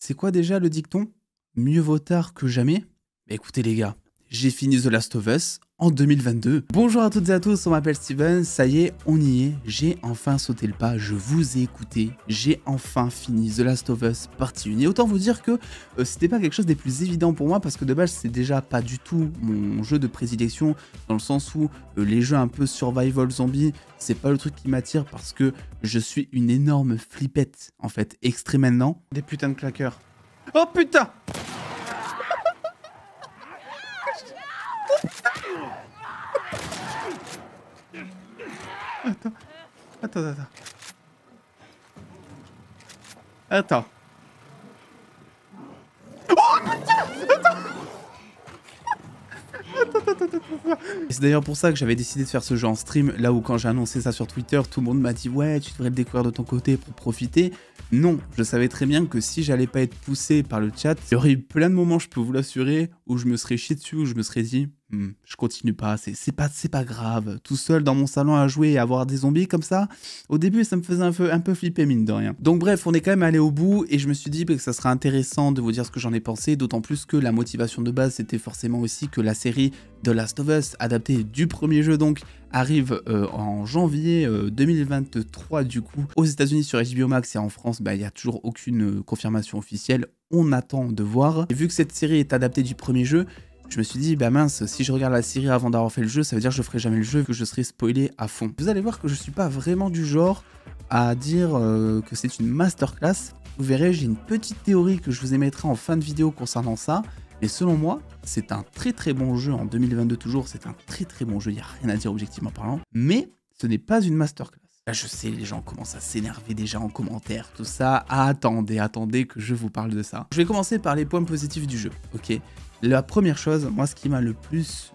C'est quoi déjà le dicton? Mieux vaut tard que jamais? Bah écoutez les gars, j'ai fini The Last of Us en 2022. Bonjour à toutes et à tous, on m'appelle Steven, ça y est, on y est, j'ai enfin sauté le pas, je vous ai écouté, j'ai enfin fini The Last of Us partie 1. Et autant vous dire que c'était pas quelque chose des plus évidents pour moi, parce que de base c'est déjà pas du tout mon jeu de prédilection, dans le sens où les jeux un peu survival zombie, c'est pas le truc qui m'attire, parce que je suis une énorme flippette, en fait, extrêmement. Des putains de claqueurs. Oh putain! Attends. Attends. Oh putain! Attends. C'est d'ailleurs pour ça que j'avais décidé de faire ce jeu en stream, là où quand j'ai annoncé ça sur Twitter, tout le monde m'a dit ouais, tu devrais le découvrir de ton côté pour profiter. Non, je savais très bien que si j'allais pas être poussé par le chat, il y aurait eu plein de moments, je peux vous l'assurer, où je me serais chié dessus, où je me serais dit je continue pas, c'est pas grave. Tout seul dans mon salon à jouer et avoir des zombies comme ça, au début ça me faisait un peu flipper mine de rien. Donc bref, on est quand même allé au bout et je me suis dit que ça serait intéressant de vous dire ce que j'en ai pensé, d'autant plus que la motivation de base c'était forcément aussi que la série The Last of Us, adaptée du premier jeu donc, arrive en janvier 2023 du coup aux États-Unis sur HBO Max, et en France il n'y a toujours aucune confirmation officielle, on attend de voir. Et vu que cette série est adaptée du premier jeu, je me suis dit, bah mince, si je regarde la série avant d'avoir fait le jeu, ça veut dire que je ferai jamais le jeu, que je serai spoilé à fond. Vous allez voir que je suis pas vraiment du genre à dire que c'est une masterclass. Vous verrez, j'ai une petite théorie que je vous émettrai en fin de vidéo concernant ça. Mais selon moi, c'est un très bon jeu en 2022 toujours, c'est un très bon jeu, il n'y a rien à dire objectivement parlant. Mais ce n'est pas une masterclass. Là, je sais, les gens commencent à s'énerver déjà en commentaire, tout ça. Attendez que je vous parle de ça. Je vais commencer par les points positifs du jeu, ok? La première chose, moi, ce qui m'a le plus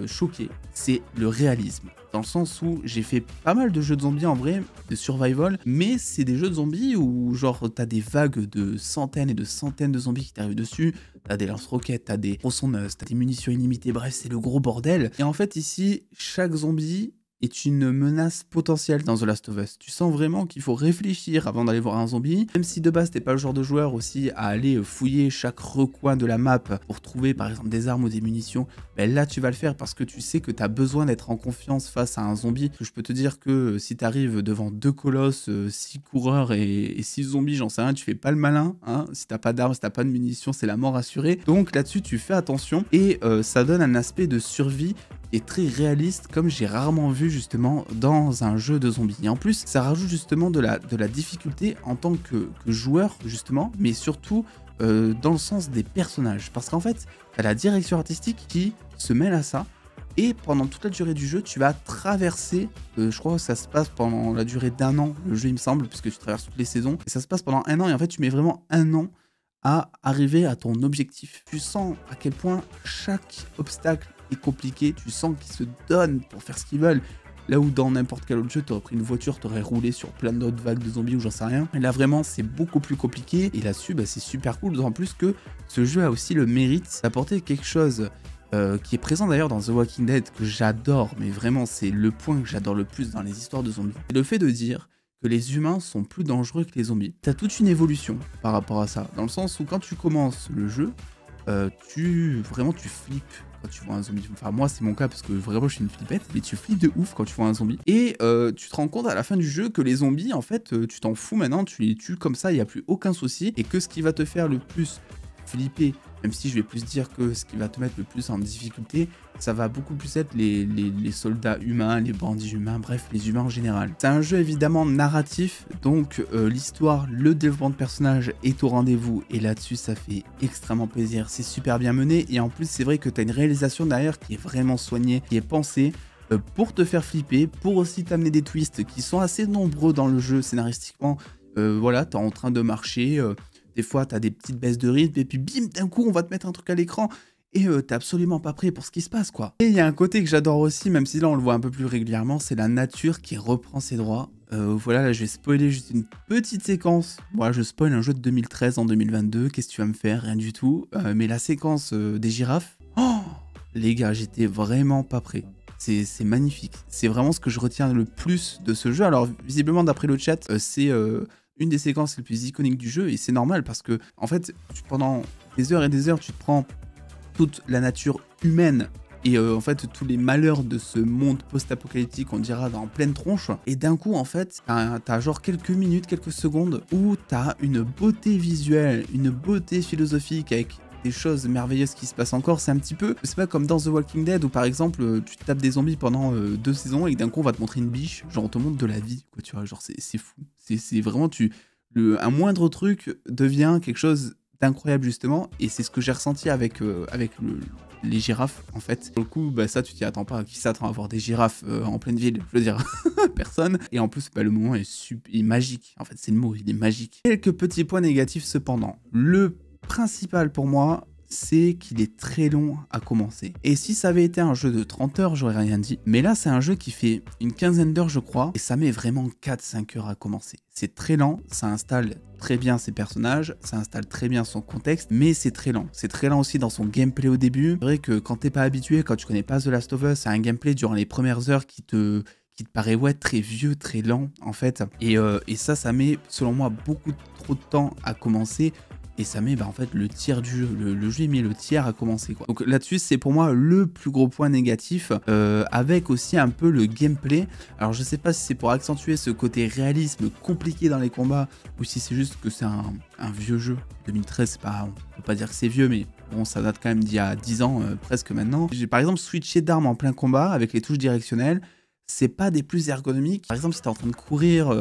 choqué, c'est le réalisme. Dans le sens où j'ai fait pas mal de jeux de zombies en vrai, de survival, mais c'est des jeux de zombies où genre t'as des vagues de centaines et de centaines de zombies qui t'arrivent dessus, t'as des lance-roquettes, t'as des tronçonneuses, t'as des munitions illimitées, bref c'est le gros bordel. Et en fait ici, chaque zombie est une menace potentielle dans The Last of Us. Tu sens vraiment qu'il faut réfléchir avant d'aller voir un zombie, même si de base t'es pas le genre de joueur aussi à aller fouiller chaque recoin de la map pour trouver par exemple des armes ou des munitions, ben là tu vas le faire parce que tu sais que tu as besoin d'être en confiance face à un zombie. Je peux te dire que si tu arrives devant 2 colosses, 6 coureurs et 6 zombies, j'en sais rien, tu fais pas le malin, hein. Si t'as pas d'armes, si t'as pas de munitions, c'est la mort assurée. Donc là-dessus tu fais attention et ça donne un aspect de survie est très réaliste, comme j'ai rarement vu justement dans un jeu de zombies. Et en plus, ça rajoute justement de la difficulté en tant que joueur justement, mais surtout dans le sens des personnages. Parce qu'en fait, t'as la direction artistique qui se mêle à ça, et pendant toute la durée du jeu, tu vas traverser, je crois que ça se passe pendant la durée d'1 an, le jeu il me semble, puisque tu traverses toutes les saisons, et ça se passe pendant 1 an, et en fait tu mets vraiment 1 an à arriver à ton objectif. Tu sens à quel point chaque obstacle est compliqué, tu sens qu'ils se donnent pour faire ce qu'ils veulent. Là où dans n'importe quel autre jeu, tu aurais pris une voiture, tu aurais roulé sur plein d'autres vagues de zombies ou j'en sais rien. Et là vraiment, c'est beaucoup plus compliqué. Et là-dessus, c'est super cool, d'autant plus que ce jeu a aussi le mérite d'apporter quelque chose qui est présent d'ailleurs dans The Walking Dead, que j'adore, mais vraiment c'est le point que j'adore le plus dans les histoires de zombies. C'est le fait de dire que les humains sont plus dangereux que les zombies. T'as toute une évolution par rapport à ça, dans le sens où quand tu commences le jeu, tu flippes quand tu vois un zombie. Enfin moi c'est mon cas parce que vraiment je suis une flippette, mais tu flippes de ouf quand tu vois un zombie. Et tu te rends compte à la fin du jeu que les zombies en fait tu t'en fous maintenant, tu les tues comme ça, il n'y a plus aucun souci. Et que ce qui va te faire le plus flipper, même si je vais plus dire que ce qui va te mettre le plus en difficulté, ça va beaucoup plus être les soldats humains, les bandits humains, bref, les humains en général. C'est un jeu évidemment narratif, donc l'histoire, le développement de personnages est au rendez-vous, et là-dessus ça fait extrêmement plaisir, c'est super bien mené, et en plus c'est vrai que tu as une réalisation derrière qui est vraiment soignée, qui est pensée pour te faire flipper, pour aussi t'amener des twists qui sont assez nombreux dans le jeu scénaristiquement. Voilà, t'es en train de marcher, des fois t'as des petites baisses de rythme, et puis bim, d'un coup on va te mettre un truc à l'écran, et t'es absolument pas prêt pour ce qui se passe quoi. Et il y a un côté que j'adore aussi, même si là on le voit un peu plus régulièrement, c'est la nature qui reprend ses droits. Voilà, là je vais spoiler juste une petite séquence. Voilà, je spoil un jeu de 2013 en 2022, qu'est-ce que tu vas me faire? Rien du tout. Mais la séquence des girafes, oh les gars, j'étais vraiment pas prêt. C'est magnifique. C'est vraiment ce que je retiens le plus de ce jeu. Alors visiblement d'après le chat, c'est une des séquences les plus iconiques du jeu, et c'est normal parce que, en fait, pendant des heures et des heures, tu te prends toute la nature humaine et en fait tous les malheurs de ce monde post-apocalyptique, on dira, en pleine tronche, et d'un coup en fait t'as genre quelques minutes, quelques secondes où t'as une beauté visuelle, une beauté philosophique avec des choses merveilleuses qui se passent encore. C'est un petit peu, c'est pas comme dans The Walking Dead où par exemple tu tapes des zombies pendant 2 saisons et d'un coup on va te montrer une biche, genre on te montre de la vie, quoi, tu vois, genre c'est fou, c'est vraiment, un moindre truc devient quelque chose d'incroyable justement, et c'est ce que j'ai ressenti avec, les girafes en fait. Pour le coup, bah, ça tu t'y attends pas, qui s'attend à voir des girafes en pleine ville, je veux dire, personne. Et en plus, bah, le moment est magique, en fait c'est le mot, il est magique. Quelques petits points négatifs cependant. Le principal pour moi, c'est qu'il est très long à commencer. Et si ça avait été un jeu de 30 heures, j'aurais rien dit. Mais là, c'est un jeu qui fait une quinzaine d'heures, je crois, et ça met vraiment 4-5 heures à commencer. C'est très lent, ça installe très bien ses personnages, ça installe très bien son contexte, mais c'est très lent. C'est très lent aussi dans son gameplay au début. C'est vrai que quand t'es pas habitué, quand tu connais pas The Last of Us, c'est un gameplay durant les premières heures qui te paraît très vieux, très lent en fait. Et ça met selon moi beaucoup trop de temps à commencer. Et ça met en fait le tiers du jeu, le jeu met le tiers à commencer, quoi. Donc là-dessus c'est pour moi le plus gros point négatif, avec aussi un peu le gameplay. Alors je sais pas si c'est pour accentuer ce côté réalisme compliqué dans les combats, ou si c'est juste que c'est un vieux jeu, 2013, c'est pas, on peut pas dire que c'est vieux, mais bon, ça date quand même d'il y a 10 ans presque maintenant. J'ai par exemple switché d'armes en plein combat avec les touches directionnelles, c'est pas des plus ergonomiques. Par exemple si t'es en train de courir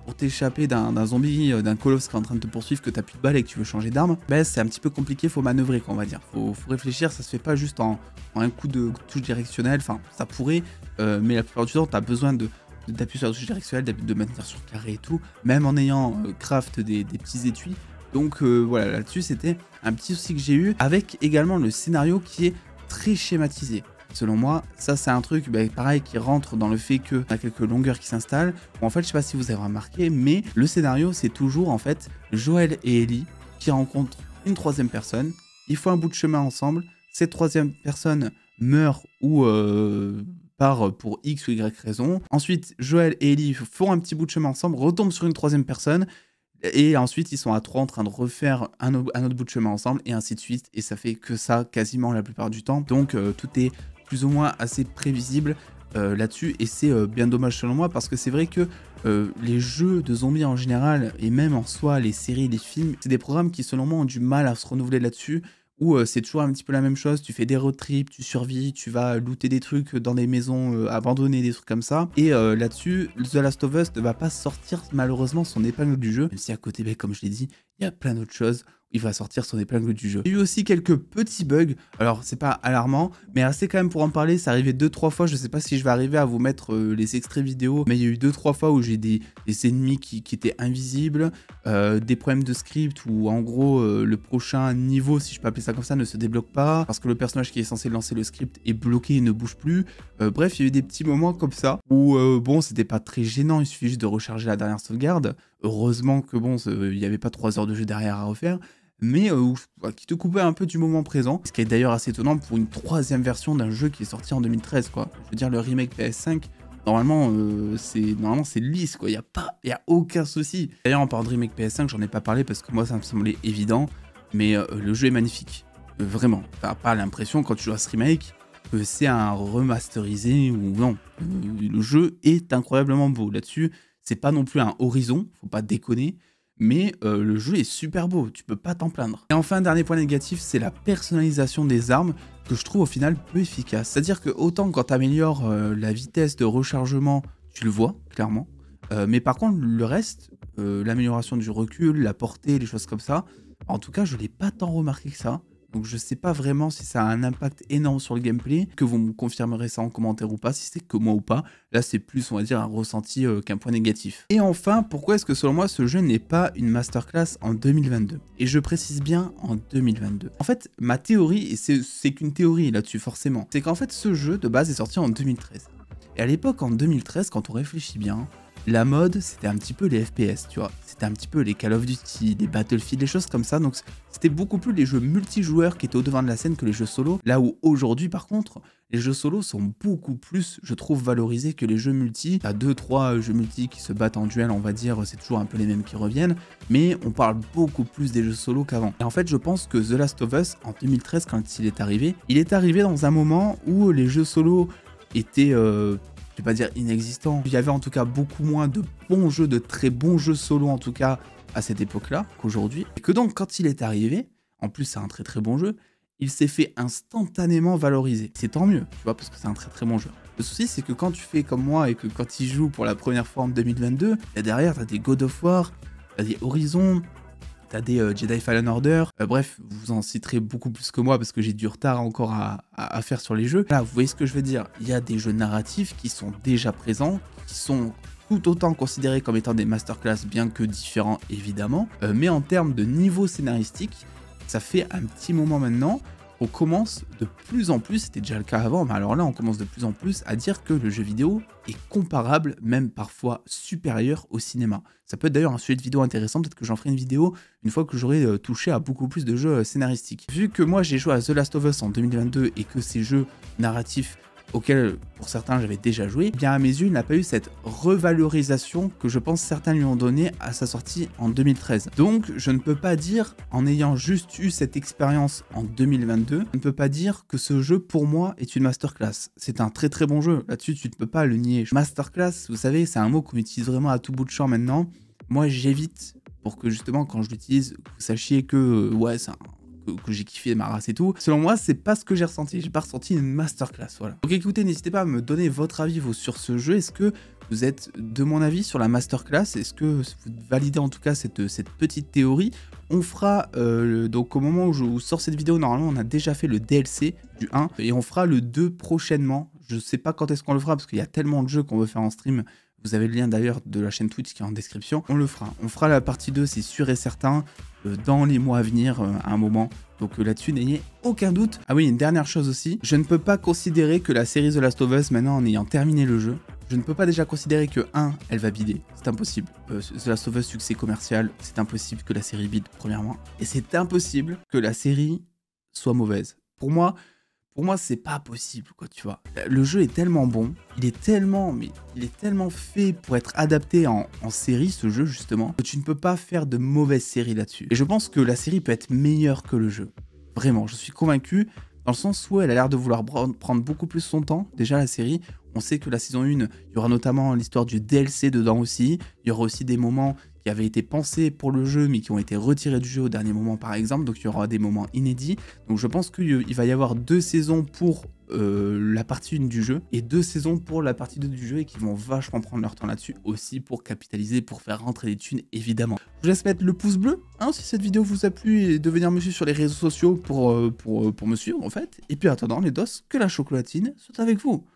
pour t'échapper d'un zombie, d'un colosse qui est en train de te poursuivre, que t'as plus de balles et que tu veux changer d'arme, ben c'est un petit peu compliqué, faut manœuvrer, quoi, on va dire. Faut réfléchir, ça se fait pas juste en un coup de touche directionnelle, enfin ça pourrait, mais la plupart du temps t'as besoin d'appuyer sur la touche directionnelle, de maintenir sur carré et tout, même en ayant craft des petits étuis. Donc voilà, là-dessus c'était un petit souci que j'ai eu, avec également le scénario qui est très schématisé. Selon moi, ça c'est un truc pareil qui rentre dans le fait qu'il y a quelques longueurs qui s'installent. En fait, je sais pas si vous avez remarqué, mais le scénario c'est toujours en fait Joël et Ellie qui rencontrent une troisième personne. Ils font un bout de chemin ensemble. Cette troisième personne meurt ou part pour X ou Y raison. Ensuite, Joël et Ellie font un petit bout de chemin ensemble, retombent sur une troisième personne. Et ensuite, ils sont à 3 en train de refaire un autre bout de chemin ensemble, et ainsi de suite. Et ça fait que ça quasiment la plupart du temps. Donc tout est plus ou moins assez prévisible là-dessus, et c'est bien dommage selon moi, parce que c'est vrai que les jeux de zombies en général, et même en soi les séries, les films, c'est des programmes qui selon moi ont du mal à se renouveler là-dessus, où c'est toujours un petit peu la même chose, tu fais des road trips, tu survis, tu vas looter des trucs dans des maisons abandonnées, des trucs comme ça, et là-dessus, The Last of Us ne va pas sortir malheureusement son épingle du jeu, même si à côté, comme je l'ai dit, il y a plein d'autres choses, il va sortir son épingle du jeu. Il y a eu aussi quelques petits bugs, alors c'est pas alarmant, mais assez quand même pour en parler, ça arrivait 2-3 fois, je sais pas si je vais arriver à vous mettre les extraits vidéo, mais il y a eu 2-3 fois où j'ai des ennemis qui étaient invisibles, des problèmes de script où en gros le prochain niveau, si je peux appeler ça comme ça, ne se débloque pas, parce que le personnage qui est censé lancer le script est bloqué et ne bouge plus. Bref, il y a eu des petits moments comme ça, où bon, c'était pas très gênant, il suffit juste de recharger la dernière sauvegarde, heureusement que bon, il n'y avait pas 3 heures de jeu derrière à refaire, mais qui te coupait un peu du moment présent, ce qui est d'ailleurs assez étonnant pour une 3e version d'un jeu qui est sorti en 2013, quoi. Je veux dire, le remake PS5, normalement c'est lisse, quoi, il y a aucun souci. D'ailleurs, en parlant de remake PS5, j'en ai pas parlé parce que moi ça me semblait évident, mais le jeu est magnifique, vraiment. T'as pas l'impression quand tu joues à ce remake que c'est un remasterisé ou non. Le jeu est incroyablement beau là-dessus, c'est pas non plus un Horizon, faut pas déconner, mais le jeu est super beau, tu peux pas t'en plaindre. Et enfin, dernier point négatif, c'est la personnalisation des armes, que je trouve au final peu efficace. C'est-à-dire que autant quand tu améliores la vitesse de rechargement, tu le vois, clairement, mais par contre, le reste, l'amélioration du recul, la portée, les choses comme ça, en tout cas, je l'ai pas tant remarqué que ça. Donc je sais pas vraiment si ça a un impact énorme sur le gameplay, que vous me confirmerez ça en commentaire ou pas, si c'est que moi ou pas. Là c'est plus, on va dire, un ressenti qu'un point négatif. Et enfin, pourquoi est-ce que selon moi ce jeu n'est pas une masterclass en 2022? Et je précise bien en 2022. En fait, ma théorie, et c'est qu'une théorie là-dessus forcément, c'est qu'en fait ce jeu de base est sorti en 2013. Et à l'époque, en 2013, quand on réfléchit bien, La mode, c'était un petit peu les FPS, tu vois. C'était un petit peu les Call of Duty, les Battlefield, des choses comme ça. Donc c'était beaucoup plus les jeux multijoueurs qui étaient au devant de la scène que les jeux solo. Là où aujourd'hui, par contre, les jeux solo sont beaucoup plus, je trouve, valorisés que les jeux multi. T'as 2-3 jeux multi qui se battent en duel, on va dire, c'est toujours un peu les mêmes qui reviennent. Mais on parle beaucoup plus des jeux solo qu'avant. Et en fait, je pense que The Last of Us, en 2013, quand il est arrivé dans un moment où les jeux solo étaient... je vais pas dire inexistant. Il y avait en tout cas beaucoup moins de bons jeux, de très bons jeux solo en tout cas à cette époque-là qu'aujourd'hui. Et que donc quand il est arrivé, en plus c'est un très très bon jeu, il s'est fait instantanément valoriser. C'est tant mieux, tu vois, parce que c'est un très très bon jeu. Le souci c'est que quand tu fais comme moi et que quand il joue pour la première fois en 2022, et derrière t'as des God of War, t'as des Horizon, t'as des Jedi Fallen Order, bref, vous en citerez beaucoup plus que moi parce que j'ai du retard encore à faire sur les jeux. Là, vous voyez ce que je veux dire, il y a des jeux narratifs qui sont déjà présents, qui sont tout autant considérés comme étant des masterclass, bien que différents évidemment, mais en termes de niveau scénaristique, ça fait un petit moment maintenant on commence de plus en plus, c'était déjà le cas avant, mais alors là on commence de plus en plus à dire que le jeu vidéo est comparable, même parfois supérieur au cinéma. Ça peut être d'ailleurs un sujet de vidéo intéressant, peut-être que j'en ferai une vidéo une fois que j'aurai touché à beaucoup plus de jeux scénaristiques. Vu que moi j'ai joué à The Last of Us en 2022 et que ces jeux narratifs auquel pour certains j'avais déjà joué, bien à mes yeux il n'a pas eu cette revalorisation que je pense certains lui ont donné à sa sortie en 2013. Donc je ne peux pas dire, en ayant juste eu cette expérience en 2022, je ne peux pas dire que ce jeu pour moi est une masterclass. C'est un très très bon jeu, là-dessus tu ne peux pas le nier. Masterclass, vous savez, c'est un mot qu'on utilise vraiment à tout bout de champ maintenant. Moi j'évite pour que justement quand je l'utilise, vous sachiez que ouais c'est un... que j'ai kiffé ma race et tout. Selon moi, c'est pas ce que j'ai ressenti. J'ai pas ressenti une masterclass, voilà. Donc écoutez, n'hésitez pas à me donner votre avis sur ce jeu. Est-ce que vous êtes de mon avis sur la masterclass? Est-ce que vous validez en tout cas cette petite théorie? On fera, donc au moment où je vous sors cette vidéo, normalement on a déjà fait le DLC du 1 et on fera le 2 prochainement. Je sais pas quand est-ce qu'on le fera parce qu'il y a tellement de jeux qu'on veut faire en stream. Vous avez le lien d'ailleurs de la chaîne Twitch qui est en description. On le fera. On fera la partie 2, c'est sûr et certain, dans les mois à venir, à un moment. Donc là-dessus, n'ayez aucun doute. Ah oui, une dernière chose aussi. Je ne peux pas considérer que la série The Last of Us, maintenant en ayant terminé le jeu, je ne peux pas déjà considérer que 1, elle va bider. C'est impossible. The Last of Us, succès commercial, c'est impossible que la série bide, premièrement. Et c'est impossible que la série soit mauvaise. Pour moi, c'est pas possible, quoi, tu vois. Le jeu est tellement bon, il est tellement fait pour être adapté en série, ce jeu, justement, que tu ne peux pas faire de mauvaise série là-dessus. Et je pense que la série peut être meilleure que le jeu. Vraiment, je suis convaincu, dans le sens où elle a l'air de vouloir prendre beaucoup plus son temps. Déjà, la série, on sait que la saison 1, il y aura notamment l'histoire du DLC dedans aussi. Il y aura aussi des moments qui avaient été pensés pour le jeu, mais qui ont été retirés du jeu au dernier moment, par exemple. Donc, il y aura des moments inédits. Donc, je pense qu'il va y avoir 2 saisons pour la partie 1 du jeu et 2 saisons pour la partie 2 du jeu et qui vont vachement prendre leur temps là-dessus aussi pour capitaliser, pour faire rentrer des thunes, évidemment. Je vous laisse mettre le pouce bleu hein, si cette vidéo vous a plu et de venir me suivre sur les réseaux sociaux pour me suivre, en fait. Et puis, en attendant, les dos, que la chocolatine soit avec vous.